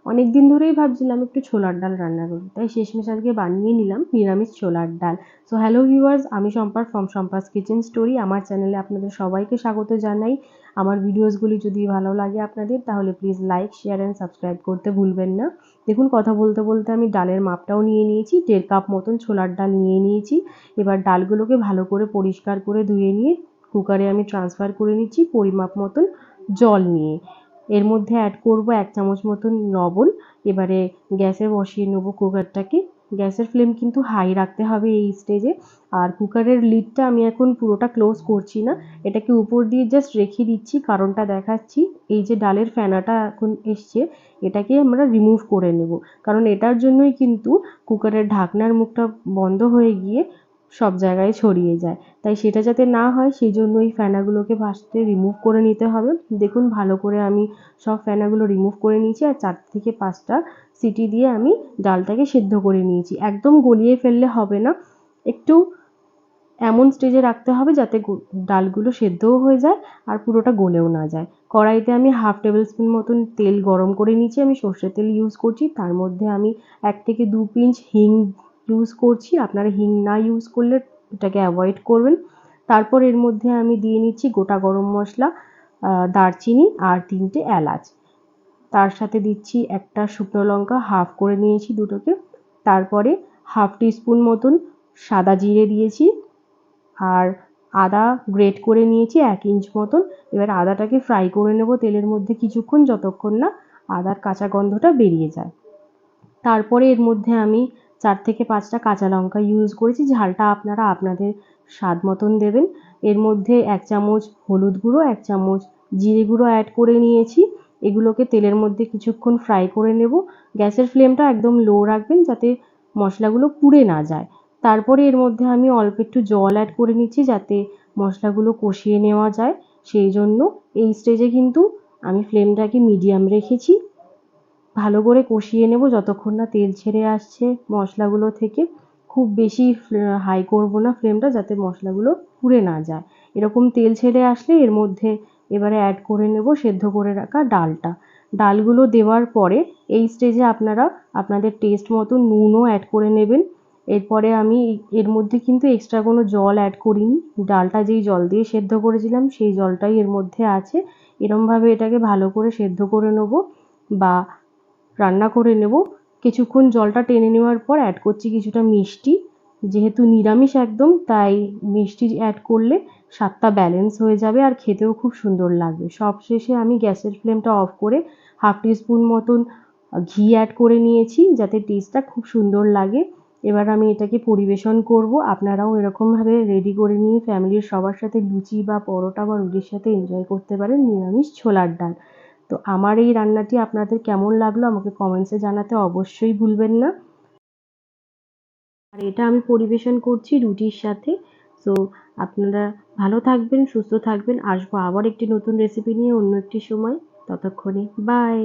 অনেক দিন ধরেই ভাবছিলাম একটু ছোলার ডাল রান্না করি, তাই শেষমেশ আজকে বানিয়ে নিলাম নিরামিষ ছোলার ডাল। সো হ্যালো ভিউয়ার্স, আমি Shampa from Shampa's kitchen story. আমার চ্যানেলে আপনাদের সবাইকে স্বাগত জানাই। আমার ভিডিওসগুলি যদি ভালো লাগে আপনাদের, তাহলে please like, share and subscribe করতে ভুলবেন না। দেখুন, কথা বলতে বলতে আমি ডালের মাপটাও নিয়ে নিয়েছি। 1.5 কাপ মতন ছোলার ডাল নিয়ে নিয়েছি। এবার ডালগুলোকে ভালো করে পরিষ্কার করে ধুয়ে নিয়ে কুকারে আমি ট্রান্সফার করে নিচ্ছি পরিমাপ মতন জল নিয়ে। এর মধ্যে অ্যাড করব 1 চামচ মতন লবণ। এবারে গ্যাসে বসিয়ে নেব কুকারটাকে। গ্যাসের ফ্লেম কিন্তু হাই রাখতে হবে এই স্টেজে। আর কুকারের লিডটা আমি এখন পুরোটা ক্লোজ করছি না, এটাকে উপর দিয়ে জাস্ট রেখে দিচ্ছি, কারণটা দেখাচ্ছি। এই যে ডালের ফেনাটা এখন এসছে, এটাকে আমরা রিমুভ করে নেব, কারণ এটার জন্যই কিন্তু কুকারের ঢাকনার মুখটা বন্ধ হয়ে গিয়ে সব জায়গায় ছড়িয়ে যায়। তাই সেটা যাতে না হয় সেই জন্য এই ফেনাগুলোকে ফার্স্টে রিমুভ করে নিতে হবে। দেখুন, ভালো করে আমি সব ফেনাগুলো রিমুভ করে নিয়েছি আর 4 থেকে 5টা সিটি দিয়ে আমি ডালটাকে সেদ্ধ করে নিয়েছি। একদম গলিয়ে ফেললে হবে না, একটু এমন স্টেজে রাখতে হবে যাতে ডালগুলো সেদ্ধও হয়ে যায় আর পুরোটা গলেও না যায়। কড়াইতে আমি 1/2 টেবিল স্পুন মতন তেল গরম করে নিয়েছি। আমি সর্ষের তেল ইউজ করছি। তার মধ্যে আমি 1 থেকে 2 পিঞ্চ হিং ইউজ করছি। আপনারা হিং না ইউজ করলে এটাকে অ্যাভয়েড করবেন। তারপর এর মধ্যে আমি দিয়ে নিচ্ছি গোটা গরম মশলা, দারচিনি আর 3টে এলাচ। তার সাথে দিচ্ছি একটা শুকনো লঙ্কা, হাফ করে নিয়েছি দুটোকে। তারপরে 1/2 টিস্পুন মতন সাদা জিরে দিয়েছি আর আদা গ্রেট করে নিয়েছি 1 ইঞ্চ মতন। এবার আদাটাকে ফ্রাই করে নেব তেলের মধ্যে কিছুক্ষণ, যতক্ষণ না আদার কাঁচা গন্ধটা বেরিয়ে যায়। তারপরে এর মধ্যে আমি 4 থেকে 5টা কাঁচা লঙ্কা ইউজ করেছি। ঝালটা আপনারা আপনাদের স্বাদ মতন দেবেন। এর মধ্যে 1 চামচ হলুদ গুঁড়ো, 1 চামচ জিরে গুঁড়ো অ্যাড করে নিয়েছি। এগুলোকে তেলের মধ্যে কিছুক্ষণ ফ্রাই করে নেব। গ্যাসের ফ্লেমটা একদম লো রাখবেন যাতে মশলাগুলো পুড়ে না যায়। তারপরে এর মধ্যে আমি অল্প একটু জল অ্যাড করে নিচ্ছি যাতে মশলাগুলো কষিয়ে নেওয়া যায়। সেই জন্য এই স্টেজে কিন্তু আমি ফ্লেমটাকে মিডিয়াম রেখেছি। ভালো করে কষিয়ে নেব যতক্ষণ না তেল ছেড়ে আসছে মশলাগুলো থেকে। খুব বেশি হাই করব না ফ্লেমটা, যাতে মশলাগুলো পুড়ে না যায়। এরকম তেল ছেড়ে আসলে এর মধ্যে এবারে অ্যাড করে নেব সেদ্ধ করে রাখা ডালটা। ডালগুলো দেওয়ার পরে এই স্টেজে আপনারা আপনাদের টেস্ট মতো নুনও অ্যাড করে নেবেন। এরপরে আমি এর মধ্যে কিন্তু এক্সট্রা কোনো জল অ্যাড করিনি। ডালটা যেই জল দিয়ে সেদ্ধ করেছিলাম সেই জলটাই এর মধ্যে আছে। এরমভাবে এটাকে ভালো করে সেদ্ধ করে নেব বা রান্না করে নেব। কিছুক্ষণ জলটা টেনে নেওয়ার পর অ্যাড করছি কিছুটা মিষ্টি। যেহেতু নিরামিষ একদম, তাই মিষ্টি অ্যাড করলে স্বাদটা ব্যালেন্স হয়ে যাবে আর খেতেও খুব সুন্দর লাগবে। সবশেষে আমি গ্যাসের ফ্লেমটা অফ করে 1/2 টিস্পুন মতন ঘি অ্যাড করে নিয়েছি যাতে টেস্টটা খুব সুন্দর লাগে। এবার আমি এটাকে পরিবেশন করব। আপনারাও এরকমভাবে রেডি করে নিয়ে ফ্যামিলির সবার সাথে লুচি বা পরোটা বা রুটির সাথে এনজয় করতে পারেন নিরামিষ ছোলার ডাল। তো আমার এই রান্নাটি আপনাদের কেমন লাগলো আমাকে কমেন্টসে জানাতে অবশ্যই ভুলবেন না। আর এটা আমি পরিবেশন করছি রুটির সাথে। সো আপনারা ভালো থাকবেন, সুস্থ থাকবেন। আসবো আবার একটি নতুন রেসিপি নিয়ে অন্য একটি সময়। ততক্ষণে বাই।